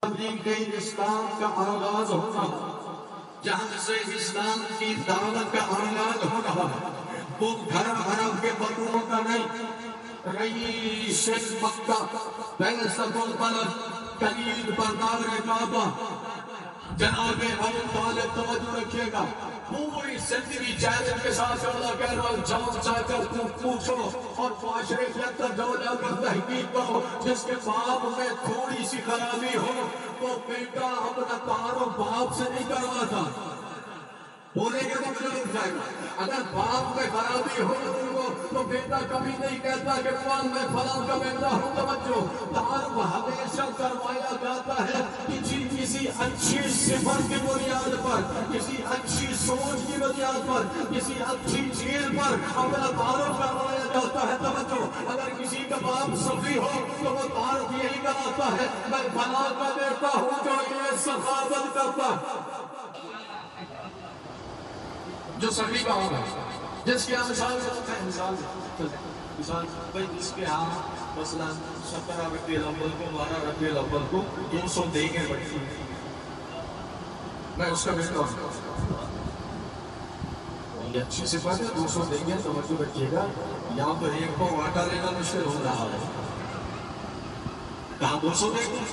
کے اسلام کا آغاز ہو رہا ہے، جہاں سے اسلام کی دعوت کا آغاز ہو رہا ہے، وہ گھر عرب کے بطوروں کا نہیں، رئیس مکہ فیصل البلد کلید بردار کعبہ جناب ابو طالب توجہ رکھیے گا، پوری زندگی چیلنج کے ساتھ اللہ کہہ رہا ہے جاؤ جا کر تم پوچھو اور معاشرے کے اندر جاؤ جا کر تحقیق کرو، جس کے باپ میں تھوڑی سی خرابی ہو وہ بیٹا اپنا تعارف باپ سے نہیں کرواتا، بولے گے تو مجھے رک جائے گا، اگر باپ میں خرابی ہو تو بیٹا کبھی نہیں کہتا کہ میں فلاں کا بیٹا ہوں، توجہ تعارف ہمیشہ کروایا جاتا ہے کسی اچھی صفت کی بنیاد پر، کسی اچھی سوچ کی بنیاد پر، کسی اچھی چیز پر اپنا تعارف کروایا جاتا ہے، توجہ اگر کسی کا باپ صفی ہو تو وہ تعارف یہی کراتا ہے میں فلاں کا بیٹا ہوں جو یہ سخاوت کرتا جو سبھی کا ہوگا، جس کے مثال کرتا ہے مثال بھائی جس کے ہاں مثلا 17 ربیع الاول کو 12 ربیع الاول کو 200 دیں گے بڑی میں اس کا بیٹا ہوں، یہ اچھی صفت ہے، 200 دیں گے توجہ رکھیے گا، یہاں پر ایک کو آٹا لینا مشکل ہو رہا ہے، کہاں 200 دیں گے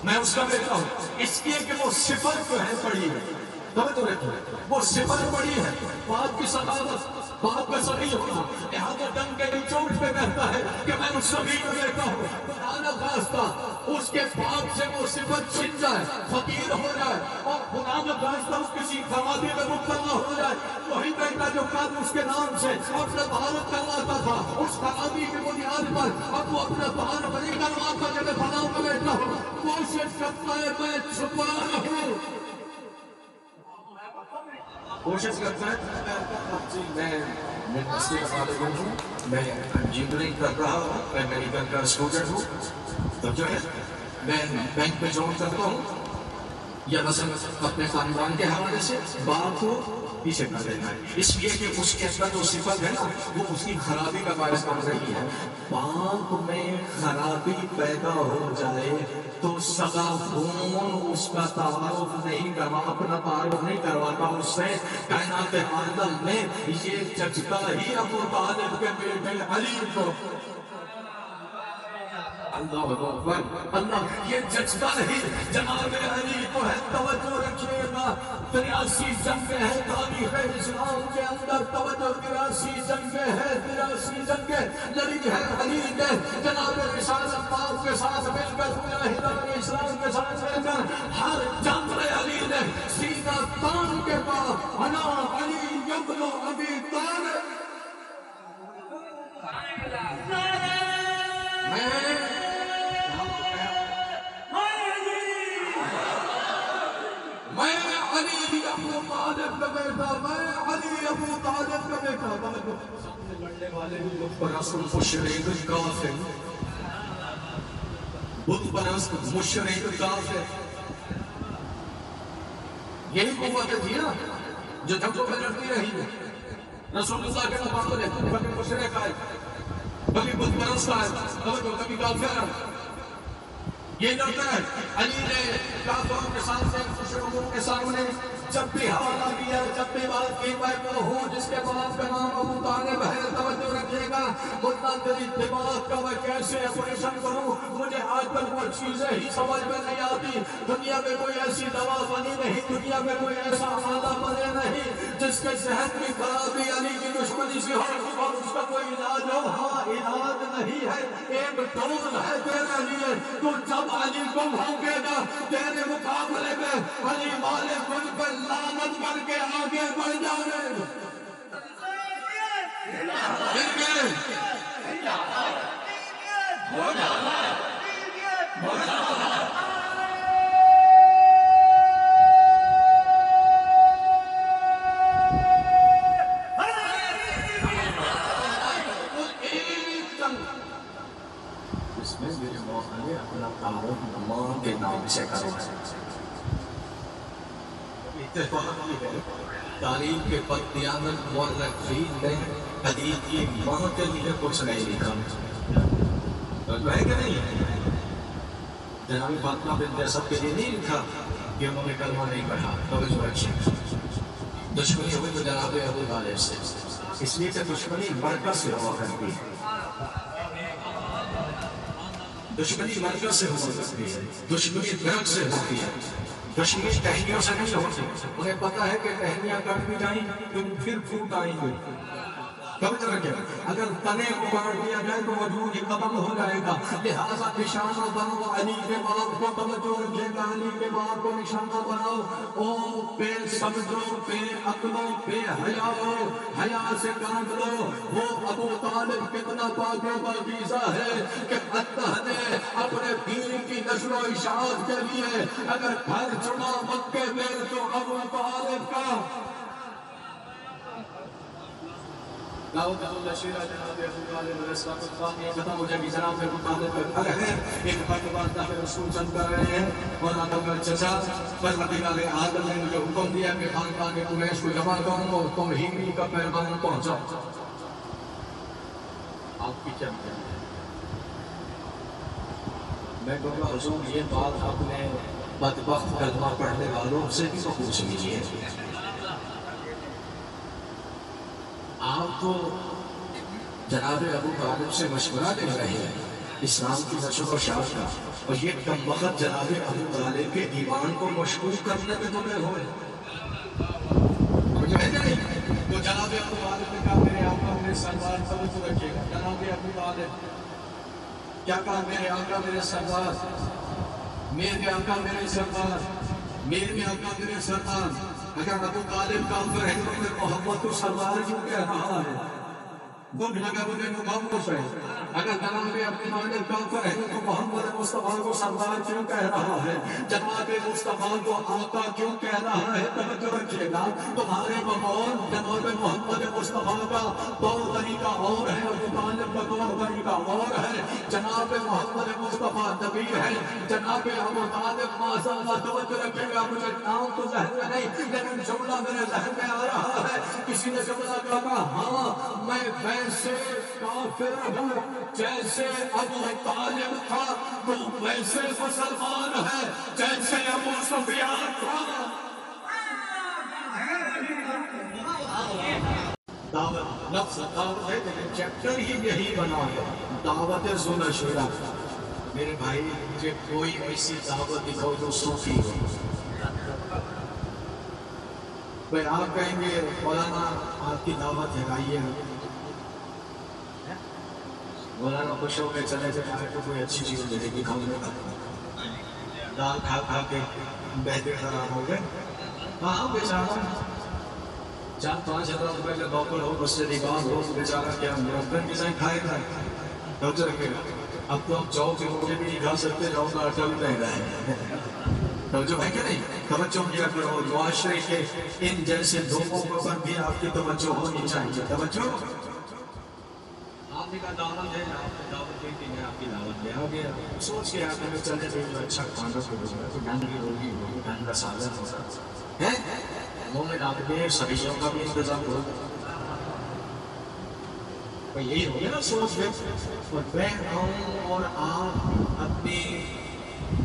میں اس کا بیٹا ہوں، اس لیے کہ وہ صفت جو ہے پڑی ہے، وہ صفت پڑی ہے، باپ کی سخاوت، باپ کا صحیح ہونا، لہذا ڈنگ کے نچوڑ پہ کہتا ہے کہ میں اس سبھی کا بیٹا ہوں، خدا نہ خواستہ اس کے باپ سے وہ صفت چھن جائے، فقیر ہو جائے اور خدا نہ خواستہ اس کسی خرابی میں مبتلا ہو جائے، وہی بیٹا جو کل اس کے نام سے اپنا تعارف کرواتا تھا اس خرابی کی بنیاد پر اب وہ اپنا تعارف نہیں کرواتا کہ میں فلاں کا بیٹا ہوں، کوشش کرتا ہے میں چھپا رہوں، کوشش کرتا ہے میں یونیورسٹی کا طالب علم ہوں، میں انجینئرنگ کر رہا ہوں، میں میڈیکل کا اسٹوڈنٹ ہوں، تو جو ہے میں بینک میں جاب کرتا ہوں یا مثلا اپنے خاندان کے حوالے سے باپ کو پیچھے کر دینا ہے، اس لیے کہ اس کے اندر جو صفت ہے نا وہ اس کی خرابی کا باعث بن رہی ہے، باپ میں خرابی پیدا ہو جائے تو سگا خون اس کا تعارف نہیں کروا، اپنا تعارف نہیں کرواتا اس سے، کائنات عالم میں یہ جچتا ہی ابو طالب کے بیٹے علی کو، اللہ اکبر، اللہ یہ جچتا نہیں جناب علی کو ہے، توجہ رکھیے گا، 83 جنگیں ہیں تاریخ اسلام کے اندر، توجہ 83 جنگیں ہیں، 83 جنگیں لڑی ہے علی نے جناب رسالت پاک کے ساتھ مل کر، مجاہدان اسلام کے ساتھ مل کر، ہر جنگ میں علی نے سینہ تان کے پاس انا علی ابن ابی طالب میں علی ابو طالب کا بیٹا، میں علی ابو طالب کا بیٹا، سامنے لڑنے والے بھی بت پرست مشرک کافر، بت پرست مشرک کافر، یہی قوت تھی نا جو جنگوں میں لڑتی رہی ہے، رسول اللہ کے مقابلے کبھی مشرک آئے، کبھی بت پرست آئے، کبھی کافر آئے، یہ لڑتا ہے، علی نے کافروں کے سامنے مشرکوں کے سامنے جب بھی حوالہ کیا، جب بھی بات کی میں وہ ہوں جس کے باپ کا نام ابو طالب ہے، توجہ رکھیے گا، مدہ تیری دماغ کا میں کیسے آپریشن کروں، مجھے آج تک وہ چیزیں ہی سمجھ میں نہیں آتی، دنیا میں کوئی ایسی دوا بنی نہیں، دنیا میں کوئی ایسا آلہ بنے نہیں جس کے ذہن کی خرابی علی کی دشمنی سے ہو اور اس کا کوئی علاج ہو، ہاں علاج نہیں ہے، ایک ڈوز ہے تیرے لیے، تو جب علی گم ہوں گے گا تیرے مقابلے میں علی والے مجھ پر لعنت کر کے آگے بڑھ جانے اس میں میرے موقع نے اپنا تعارف ماں کے نام سے کرو، اتفاق کی ہے تاریخ کے بددیانت مورخین نے حدیث کی ماں کے لیے کچھ نہیں لکھا، ہے کہ نہیں؟ جناب فاطمہ بنت اسد کے لیے نہیں لکھا کہ انہوں نے کلمہ نہیں پڑھا، توجہ رکھیے۔ دشمنی ہوئی تو جناب ابو طالب سے، اس لیے کہ دشمنی مرکز سے ہوا کرتی ہے، دشمنی مرکز سے ہوا کرتی ہے، دشمنی درد سے ہوتی ہے، دشمنی ٹہنیوں سے نہیں ہوتی۔ انہیں پتا ہے کہ ٹہنیاں کٹ بھی جائیں تم پھر پھوٹ آئیں گے۔ اگر تنے کو کاٹ دیا جائے تو وجود ہی ختم ہو جائے گا، لہذا نشانہ بناؤ علی کے باپ کو، توجہ رکھیے گا، علی کے باپ کو نشانہ بناؤ۔ او بے سمجھو، بے عقلو، بے حیاؤ، حیا سے کاٹ لو۔ وہ ابو طالب کتنا پاک و پاکیزہ ہے کہ اللہ نے اپنے دین کی نشر و اشاعت کے لیے اگر گھر چنا مکے میں تو ابو طالب کا دعوت اللہ شیرہ جناب ابو طالب علیہ السلام یہ ختم ہو جائے گی۔ جناب ابو طالب کا گھر ہے، ایک بات داخل رسول چند کر رہے ہیں، اور آدم کا چچا پروردگار عالم نے مجھے حکم دیا کہ خاندان قریش کو جمع کروں اور توحید کا پیغام پہنچاؤ۔ آپ کی کیا ہے؟ میں کہوں گا حضور یہ بات اپنے بدبخت کلمہ پڑھنے والوں سے بھی تو پوچھ لیجیے۔ آپ تو جناب ابو طالب سے مشورہ لے رہے ہیں اسلام کی نشر و اشاعت کا، اور یہ کم وقت جناب ابو طالب کے ایمان کو مشکوک کرنے میں تمہیں ہوئے جو ہے نہیں۔ تو جناب ابو طالب نے کہا میرے آقا میرے سردار، توجہ رکھیے گا، جناب ابو طالب کیا کہا؟ میرے آقا میرے سردار، میرے آقا میرے سردار، میرے آقا میرے سردار۔ اگر ابو طالب کافر ہے تو پھر محمد کو سردار کیوں کہہ رہا ہے؟ وہ لگا مجھے خاموش ہے۔ اگر جناب ابو طالب کافر ہے تو محمد مصطفیٰ کو سردار کیوں کہہ رہا ہے؟ جناب مصطفیٰ کو آقا کیوں کہہ رہا ہے؟ توجہ رکھیے گا، تمہارے بقول جناب محمد مصطفیٰ کا طور طریقہ اور ہے، ابو طالب کا طور طریقہ اور ہے۔ جناب محمد مصطفیٰ نبی ہے، جناب ابو طالب معصوم۔ توجہ رکھیے گا، مجھے نام تو ذہن میں نہیں لیکن جملہ میرے ذہن میں آ رہا ہے۔ کسی نے جملہ کہا ہاں میں ویسے کافر ہوں جیسے ابو طالب تھا، تو ویسے مسلمان ہے جیسے ابو سفیان تھا۔ دعوت لفظ دعوت ہے لیکن چیپٹر ہی یہی بنا ہے، دعوت ذو نشیرہ۔ میرے بھائی مجھے کوئی ایسی دعوت دکھاؤ جو صوفی ہو۔ بھائی آپ کہیں گے مولانا آپ کی دعوت ہے، آئیے مولانا خوش ہو کے چلے جائے آپ کو کوئی اچھی چیز ملے گی کھانے کا، دال کھا کھا کے بہتے خراب ہو گئے۔ ہاں بیچارہ 4-5 ہزار روپے کا ڈاکٹر ہو، اس سے نگاہ ہو، بیچارہ کیا مربن کی جائیں کھائے گا، ڈاکٹر رکھے گا۔ اب تو آپ جاؤ کہ مجھے بھی نہیں کھا سکتے، جاؤ تو آٹا بھی رہ رہا ہے۔ توجہ ہے کہ نہیں؟ توجہ کیا کرو، معاشرے کے ان جیسے لوگوں پر بھی آپ کی توجہ ہونی چاہیے۔ توجہ آپ نے کہا دعوت ہے، آپ نے دعوت دی تھی، میں آپ کی دعوت دے آ گیا، سوچ کے آپ نے چلے تھے جو اچھا کھانا تو ڈھنگ کی روٹی ہوگی، ڈھنگ کا سالن ہوگا ہے، وہ میں ڈال کے سبزیوں کا بھی انتظام ہوگا۔ یہی ہو گیا نا سوچ میں، اور میں آؤں اور آپ اپنی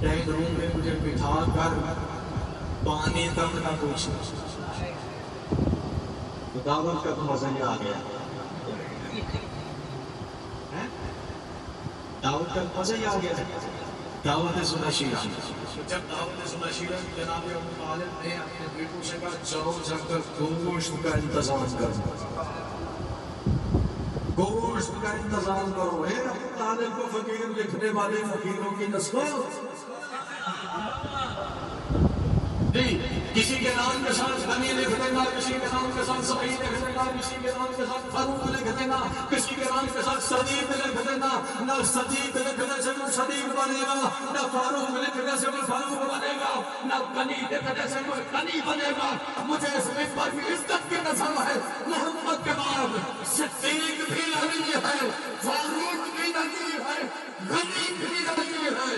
ڈائننگ روم میں مجھے بٹھا کر پانی تک نہ پوچھیں، تو دعوت کا تو مزہ ہی آ گیا، دعوت کا مزہ ہی آ گیا۔ دعوت ذو نشیرہ، جب دعوت ذو نشیرہ جناب ابو طالب نے اپنے بیٹوں سے کہا جاؤ جا کر گوشت کا انتظام کرو، گوشت کا انتظام کرو۔ اے ابو طالب کو فقیر لکھنے والے فقیروں کی نسل نہیں، کسی کے نام کے ساتھ غنی لکھ دینا، کسی کے نام کے ساتھ سعید لکھ دینا، کسی کے نام کے ساتھ فاروق لکھ دینا، کسی کے نام کے ساتھ صدیق لکھ دینا۔ نہ صدیق لکھنے سے وہ صدیق بنے گا، نہ فاروق لکھنے سے وہ فاروق بنے گا، نہ غنی لکھنے سے وہ غنی بنے گا۔ مجھے اس ممبر کی عزت کی قسم ہے، محمد کے بعد صدیق بھی نبی ہے، فاروق بھی نبی ہے، غنی بھی نبی ہے۔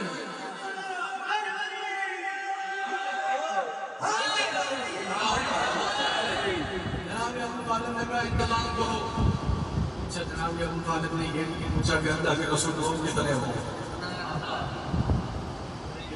جناب ابو طالب نے کہا انتظام کرو۔ اچھا جناب ابو طالب نے یہ نہیں پوچھا کہ اللہ کے رسول لوگ کتنے ہوں،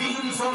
300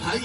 2.5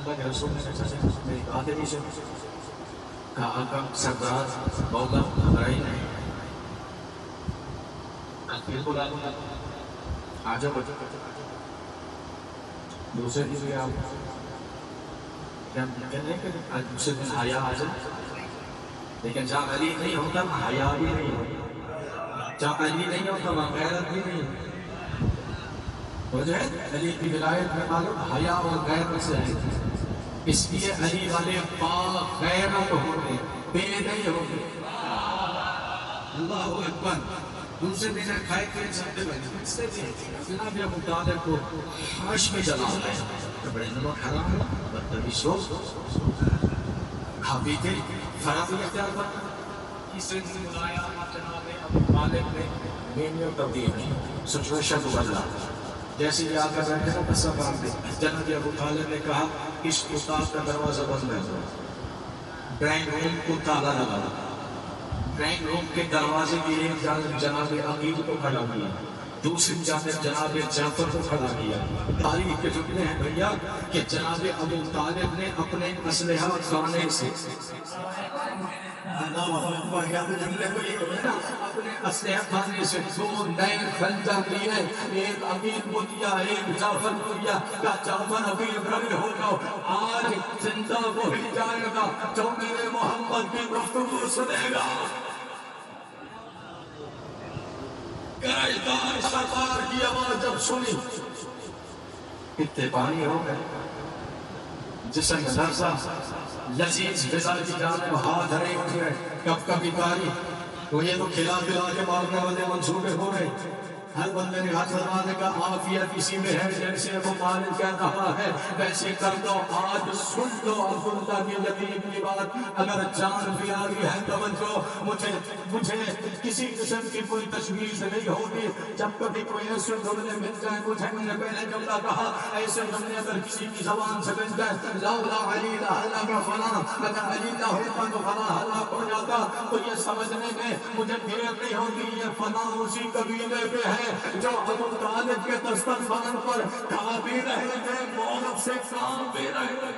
اللہ کے رسول نے میری آدمی سے کہا آقا سردار مولا ہمارا ہی نہیں بالکل آ جاؤ بچوں دوسرے دن بھی آپ کیا نہیں کہ آج دوسرے دن حیا آ جائے لیکن جہاں علی نہیں ہوتا حیا بھی نہیں ہوتا جہاں علی نہیں ہوتا وہاں غیرت بھی نہیں ہوتا علی کی ولایت میں معلوم حیا اور غیرت سے ہے اس لیے علی والے پاک غیرت ہوتے بے نہیں ہوتے اللہ اکبر دوسرے دن کھائے کے ساتھ بنے جناب ابو طالب کو خاش میں جلا ہوتا ہے بڑے نمک حرام ہوا بدتمیز لوگ کھا پیتے خرابی اختیار کرتا تیسرے دن بلایا جناب ابو طالب نے مینیو تبدیل کی سچویشن کو بدلا جیسے یہ آ کر بیٹھے نا بسا باندھ دے جناب ابو طالب نے کہا اس استاد کا دروازہ بند ہے ڈرائنگ روم کو تالا لگا ڈرائنگ روم کے دروازے کی ایک جانب جناب عقیل کو کھڑا کیا دوسری جانب جناب جعفر کو کھڑا کیا تاریخ کے جملے ہیں بھیا کہ جناب ابو طالب نے اپنے اسلحہ خانے سے اپنے اسلحہ خانے سے دو نئے خنجر لیے ایک عقیل کو دیا ایک جعفر کو دیا کہ جعفر ابھی ابرگ ہو جاؤ آج زندہ وہی جائے گا جو میرے محمد کی گفتگو سنے گا کرائدار سرکار کی آواز جب سنی کتنے پانی ہو گئے جسم لرزہ لذیذ غذا کی جانب ہاتھ دھرے ہوئے کب کبھی کاری تو یہ تو کھلا پلا کے مارنے والے منصوبے ہو رہے ہر بندے نے ہاتھ لگانے کا عافیت اسی میں ہے جیسے ابو طالب کہہ رہا ہے ویسے کر دو آج سن لو الخلدہ کی یتیم کی بات اگر جان بھی آ رہی ہے توجہ مجھے کسی قسم کی کوئی تشویش نہیں ہوگی جب کبھی کوئی ایسے جملے مل جائے مجھے میں نے پہلے جملہ کہا ایسے جملے اگر کسی کی زبان سے مل جائے لولا علی لہلا کا فلاں اگر علی نہ ہوتا تو فلاں ہلاک ہو جاتا تو یہ سمجھنے میں مجھے دیر نہیں ہوگی یہ فلاں اسی قبیلے پہ ہے جو ابو طالب کے دسترخوان پر کھا بھی رہے تھے مولف سے کام بھی رہے تھے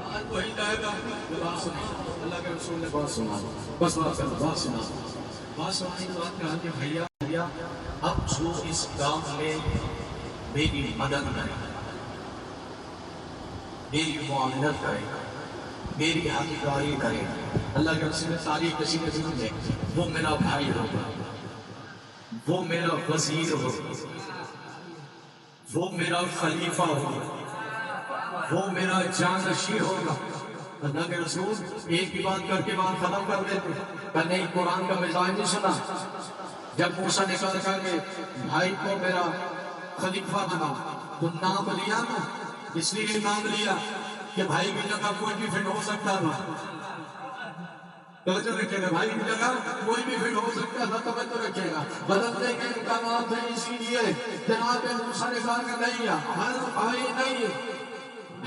آج وہی جائے گا بات سنا اللہ کے رسول نے بات سنا بس بات کرنا بات سنا کی بات کہا کہ بھیا اب جو اس کام میں میری مدد کرے میری معاملت کرے میری حقیقاری کرے اللہ کے رسول نے تاریخ کسی نے ضرور دے وہ میرا بھائی ہوگا وہ میرا وزیر ہوگا وہ میرا خلیفہ ہوگا وہ میرا جانشین ہوگا اللہ کے رسول ایک کی بات کر کے بات ختم کر دیتے کہ نہیں قرآن کا مزاج نہیں سنا جب موسیٰ نے کہا کہ بھائی کو میرا خلیفہ بنا تو نام لیا نا اس لیے نام لیا کہ بھائی کی جگہ کوئی بھی فٹ ہو سکتا تھا توجہ رکھے گا بھائی کی جگہ کوئی بھی فٹ ہو سکتا تھا توجہ رکھے گا بدلنے کے امکانات ہیں اسی لیے جناب موسیٰ نے کہا کہ نہیں ہر بھائی نہیں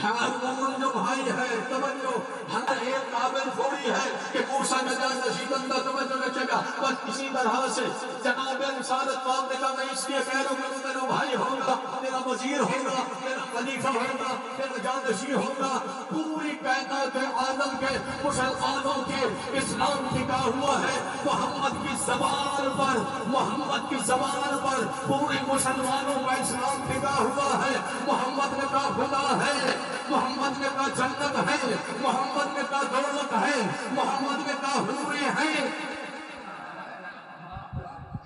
ہر مومن جو بھائی ہے توجہ ہر ایک قابل تھوڑی ہے کہ موسیٰ کا جانشین بندہ توجہ رکھے گا بس اسی طرح سے جناب رسالت پاک نے کہا میں اس لیے کہہ رہا ہوں کہ میرا بھائی ہوگا میرا وزیر ہوگا میرا خلیفہ ہوگا میرا جانشین ہوگا پوری کائنات عالم کے مسلمانوں کے اسلام ٹکا ہوا ہے محمد کی زبان پر پورے مسلمانوں کا اسلام ٹکا ہوا ہے محمد نے کہا خدا ہے محمد نے کہا جنت ہے محمد نے کہا دولت ہے محمد نے کہا حوریں ہیں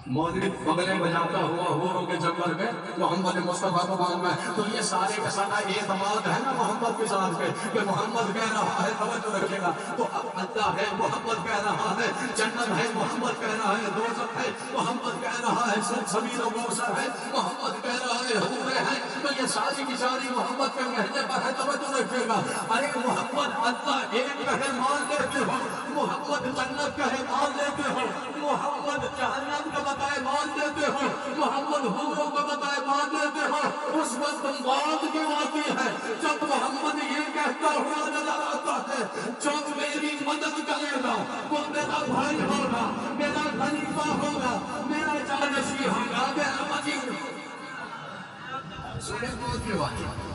مولد بغلیں بجاتا ہوا حوروں کے جنگل میں محمد مصطفیٰ کو ماننا ہے تو یہ سارے کا سارا اعتماد ہے نا محمد کے ساتھ پہ کہ محمد کہہ رہا ہے توجہ رکھے گا تو اب اللہ ہے محمد کہہ رہا ہے جنت ہے محمد کہہ رہا ہے دوزخ ہے محمد کہہ رہا ہے سبیل و کوثر ہے محمد کہہ رہا ہے حوریں ہیں تو یہ ساری کی ساری محمد کے کہنے پر ہے توجہ رکھے گا ارے محمد اللہ ایک کہے مان لیتے ہو محمد جنت کہے مان لیتے ہو محمد جہنم کا بتائے مان لیتے ہو محمد حوروں کا بتائے مان لیتے ہو اس وقت بات کیوں آتی ہے جب محمد یہ کہتا ہوا نظر آتا ہے جو میری مدد کرے گا وہ میرا بھائی ہوگا میرا خلیفہ ہوگا میرا جانشین ہوگا میرا وزیر ہوگا سنے بہت کی بات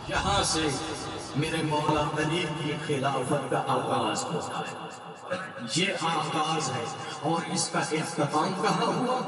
یہاں سے میرے مولا علی کی خلافت کا آغاز ہوتا ہے. یہ آغاز ہے اور اس کا اختتام کہاں ہوا؟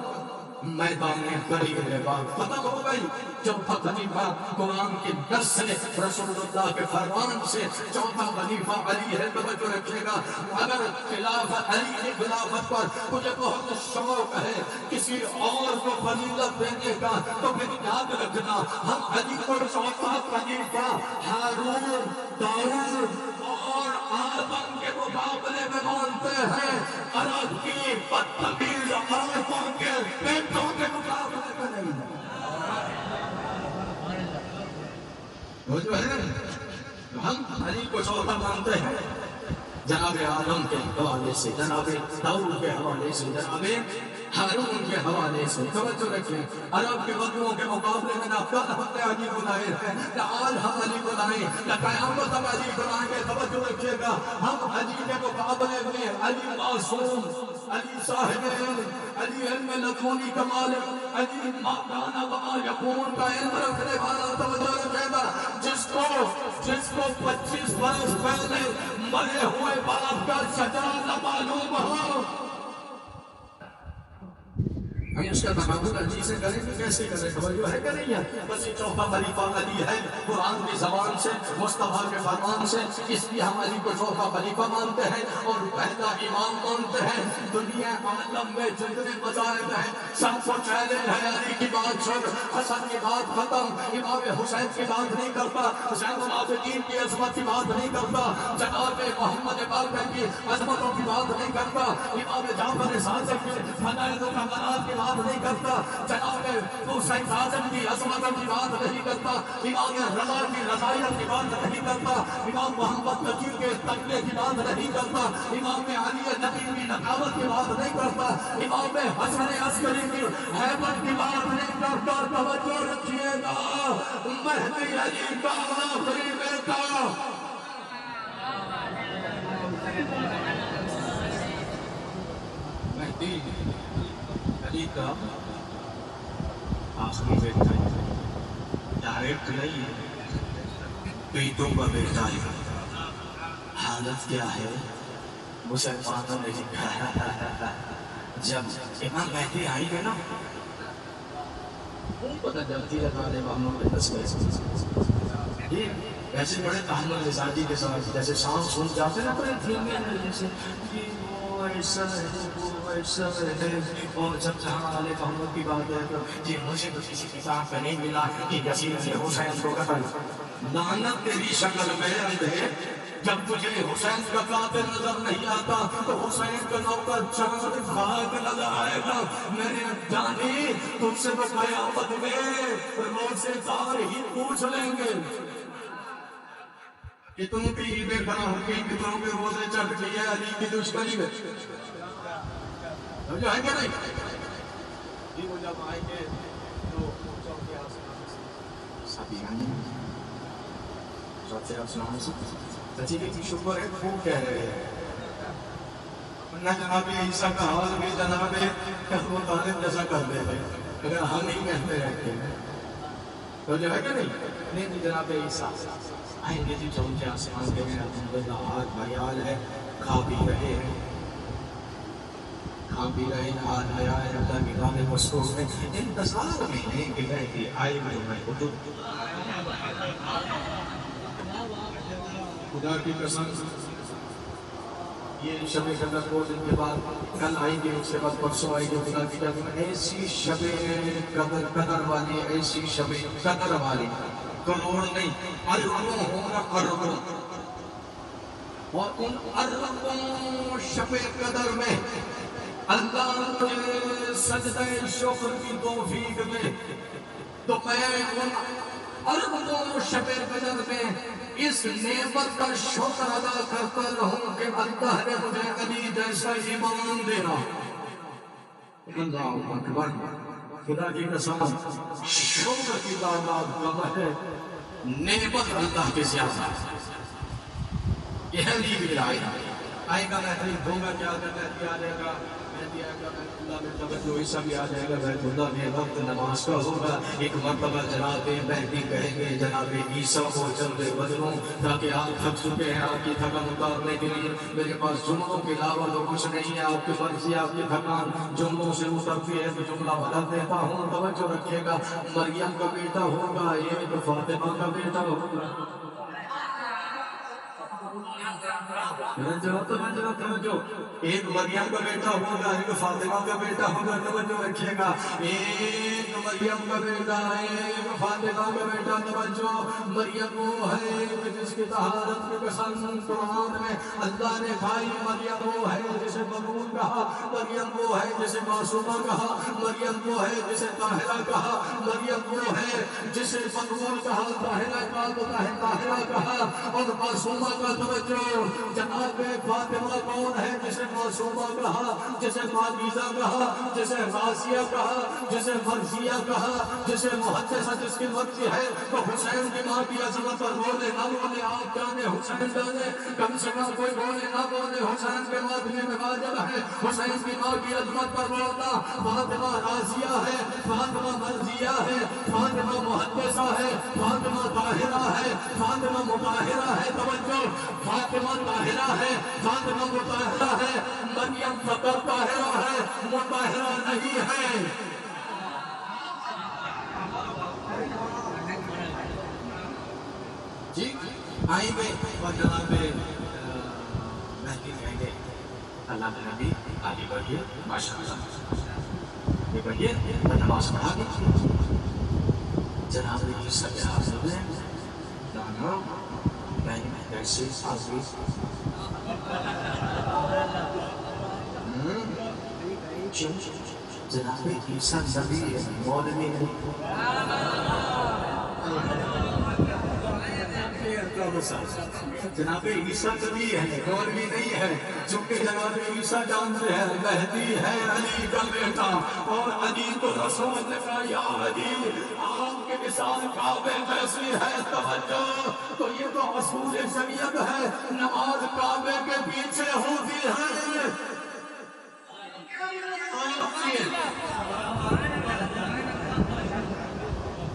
میدان گری کے بعد ختم ہو گئی. چوتھا خلیفہ قرآن کے درس سے رسول اللہ کے فرمان سے چوتھا خلیفہ علی ہے. توجہ رکھیے گا. اگر خلافت علی کی خلافت پر مجھے بہت شوق ہے کسی اور کو فضیلت دینے کا تو پھر یاد رکھنا ہم علی کو چوتھا خلیفہ ہارون، داؤد اور آدم کے مقابلے میں مانتے ہیں. عرب کی بدتمیز عورتوں کے بیٹوں کے مقابلے میں نہیں. وہ جو ہے ہم علی کو چوتھا مانتے ہیں جناب آدم کے حوالے سے، جناب داؤد کے حوالے سے، جناب ہارون کے حوالے سے. توجہ رکھیں. عرب کے بدوؤں کے مقابلے میں نہ کل ہم نے علی کو لائے ہیں، نہ آج ہم علی کو لائیں، نہ قیامت ہم علی کو لائیں گے. توجہ رکھیے گا. ہم علی کے مقابلے میں علی معصوم، علی صاحب علم، علی علم لدنی کا مالک، علی ما کان وما یکون کا علم رکھنے والا. توجہ رکھیے گا. جس کو 25 برس پہلے مرے ہوئے باپ کا شجاع نہ معلوم ہو، ہم اس کا تقابل علی سے کریں تو کیسے کریں؟ توجہ ہے کہ نہیں ہے؟ بس یہ چوتھا خلیفہ علی ہے. قرآن کی زبان سے، مصطفیٰ کے فرمان سے اس لیے ہم علی کو چوتھا خلیفہ مانتے ہیں اور پہلا امام مانتے ہیں. دنیا عالم میں جتنے مذاہب ہیں سب کو چیلنج ہے علی کی بات چھوڑ، حسن کی بات ختم، امام حسین کی بات نہیں کرتا، حسین العابدین کی عظمت کی بات نہیں کرتا، جناب محمد باقر کی عظمتوں کی بات نہیں کرتا، امام جعفر صادق کی فضائل و کمالات کی بات نہیں کرتا، جناب حسین اعظم کی عظمتوں کی بات نہیں کرتا، امام رضا کی رضائیت کی بات نہیں کرتا، امام محمد تقی کے تقوی کی بات نہیں کرتا، امام علی نبی کی نقاوت کی بات نہیں کرتا، امام حسن عسکری کی ہیبت کی بات نہیں کرتا. توجہ رکھیے گا. مہدی علی کا آخری بیٹا مہدی علی کا آخری بیٹا ڈائریکٹ نہیں ہے، بیٹوں کا بیٹا ہے. حالت کیا ہے؟ مسلمانوں نے لکھا جب امام مہدی آئیں گے نا پتہ جلتی ہے والے والوں کے تصویر یہ ایسے بڑے تحمل مزاجی کے ساتھ جیسے سانس سن جاتے نا بڑے دھیمے جیسے وہ ایسا ہے وہ ایسا ہے. اور جب جہاں والے محمد کی بات ہے تو یہ مجھے تو کسی کتاب میں نہیں ملا کہ یزید نے حسین کو قتل. لعنت تیری شکل میں اندھے جب تجھے حسین کا قاتل نظر نہیں آتا تو حسین کا نوکر چاند بھاگ نظر آئے گا. میرے جانی تم سے تو قیامت میں روزے دار ہی پوچھ لیں گے کہ تم کی عیدیں کھڑا ہو گئی، کتنوں کے روزے چٹ لیے علی کی دشمنی میں. سمجھو ہے کہ نہیں؟ جی وہ جب آئیں گے تو چوتھے آسمان سے سبھی آئیں گے، چوتھے آسمان سے سچی کی شکر ہے خوب کہہ رہے ہیں. ورنہ جناب عیسیٰ کا حال بھی جناب ابو طالب جیسا کر دیتے اگر ہم ہی کہتے رہتے ہیں. تو جو ہے کہ نہیں جناب عیسیٰ آئیں گے جی چوتھے آسمان کے میں الحمدللہ آج بھیال ہے، کھا بھی رہے ہیں آج آیا ہے اللہ کی گاہ مصروف ہے. انتظار میں ہیں کہ کہتے آئے گئے میں خود خدا کی قسم یہ شب قدر کو دن کے بعد کل آئیں گے، اس کے بعد پرسوں آئیں گے. خدا کی قسم ایسی شب قدر والی، ایسی شب قدر والی کروڑ نہیں اربوں ہونا اربوں، اور ان اربوں شب قدر میں اللہ کے سجدہ شکر کی توفیق میں تو میں ان اربوں شب قدر میں اس نعمت کا شکر ادا کرتا رہوں کہ اللہ نے مجھے علی جیسا ایمان دینا. اللہ اکبر. خدا کی قسم شکر کی تعداد کم ہے، نعمت اللہ کے زیادہ ہے. یہ ہے علی کی آئے گا میں خرید دوں گا کیا کرنا کیا جائے گا مہدی آئے گا بیت اللہ میں توجہ عیسیٰ بھی آ جائے گا بیت اللہ میں وقت نماز کا ہوگا ایک مرتبہ جناب مہدی کہیں گے جناب عیسیٰ کو جلد بدلوں تاکہ آپ تھک چکے ہیں آپ کی تھکن اتارنے کے لیے میرے پاس جملوں کے علاوہ تو کچھ نہیں ہے آپ کی مرضی آپ کی تھکان جملوں سے اترتی ہے تو جملہ بدل دیتا ہوں توجہ رکھیے گا مریم کا بیٹا ہوگا ایک فاطمہ کا بیٹا ہوگا توجہ ایک مریم کا بیٹا ہوگا ایک فاطمہ کا بیٹا ہوگا توجہ رکھیے گا ایک مریم کا بیٹا ایک فاطمہ کا بیٹا توجہ مریم وہ ہے جس کی طہارت کی قسم قرآن میں اللہ نے کھائی مریم وہ ہے جسے مقبول کہا مریم وہ ہے جسے معصومہ کہا مریم وہ ہے جسے طاہرہ کہا مریم وہ ہے جسے مقبول کہا طاہرہ کہا اور معصومہ کا توجہ جناب فاطمہ کون ہے جسے معصومہ کہا جسے معجزہ کہا جسے غازیہ کہا جسے مرضیہ کہا جسے محدثہ جس کی مرضی ہے تو حسین کی ماں کی عظمت پر بولے نہ بولے آپ جانے حسین جانے کم سے کم کوئی بولے نہ بولے حسین کے ماتمے میں واجب ہے حسین کی ماں کی عظمت پر بولنا فاطمہ غازیہ ہے فاطمہ مرضیہ ہے فاطمہ محدثہ ہے فاطمہ طاہرہ ہے فاطمہ مطہرہ ہے توجہ فاطمہ طاہرہ ہے فاطمہ مطہرہ ہے مریم فقط طاہرہ ہے مطہرہ نہیں ہے جی آئیں گے اور جناب مہدی کہیں گے اللہ کے نبی آگے بڑھیے ماشاءاللہ یہ بڑھیے نماز پڑھا دیجیے جناب عیسیٰ کے حاضر ہیں جانا میں ایسے آگے جناب عیسیٰ نبی مولوی جناب عیسیٰ نبی ہے مولوی نہیں ہے چونکہ جناب عیسیٰ جانتے ہیں مہدی ہے علی کا بیٹا اور علی کو رسول نے کہا یا علی آپ کے مثال کعبے جیسی ہے توجہ تو یہ تو اصول شریعت ہے نماز کعبے کے پیچھے ہوتی ہے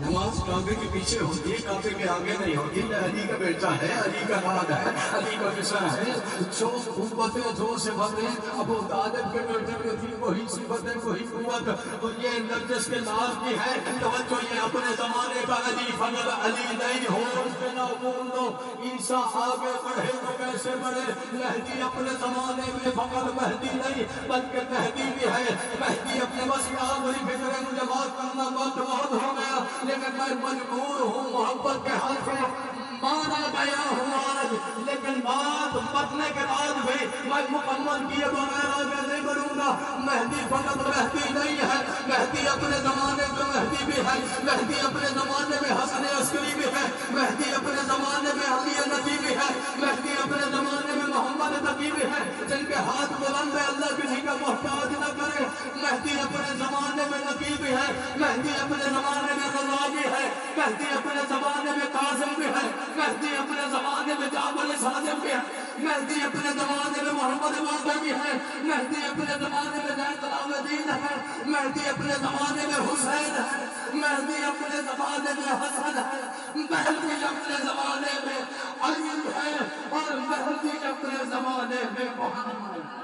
نماز کعبے کے پیچھے ہوتی ہے کعبے کے آگے نہیں ہوتی علی کا بیٹا ہے علی کا راج ہے علی کا قصہ ہے جو قوتیں جو صفتیں ابو طالب کے بیٹے میں تھی وہی صفتیں وہی قوت اور یہ نرجس کے نام کی ہے توجہ یہ اپنے زمانے کا علی فضل علی نہیں ہو اس کے نہ بول دو عیسیٰ آگے بڑھے تو کیسے بڑھے مہدی اپنے زمانے میں فقط مہدی نہیں بلکہ مہدی بھی ہے مہدی اپنے بس کی آخری فکر مجھے بات کرنا بہت ہو گیا لیکن میں مجبور ہوں محبت کے حال سے مانا گیا ہوں آج لیکن بات پتنے کے بعد بھی میں مکمل کیے بغیر آگے نہیں بڑھوں گا مہدی فقط مہدی نہیں ہے مہدی اپنے زمانے میں مہدی بھی ہے مہدی اپنے زمانے میں حسن عسکری بھی ہے مہدی اپنے زمانے میں علی نبی بھی ہے مہدی اپنے زمانے میں محمد نبی بھی ہے جن کے ہاتھ بلند ہے اللہ کسی کا محتاج نہ کرے مہدی اپنے زمانے میں نبی بھی ہے مہدی اپنے زمانے میں رضا بھی ہے مہدی اپنے زمانے میں قاسم بھی ہے مہدی اپنے زمانے میں جعفر صادق بھی ہے مہدی اپنے زمانے میں محمد باقر بھی ہے مہدی اپنے زمانے میں زین العابدین ہے مہدی اپنے زمانے میں حسین ہے مہدی اپنے زمانے میں حسن ہے مہدی اپنے زمانے میں علی ہے اور مہدی اپنے زمانے میں محمد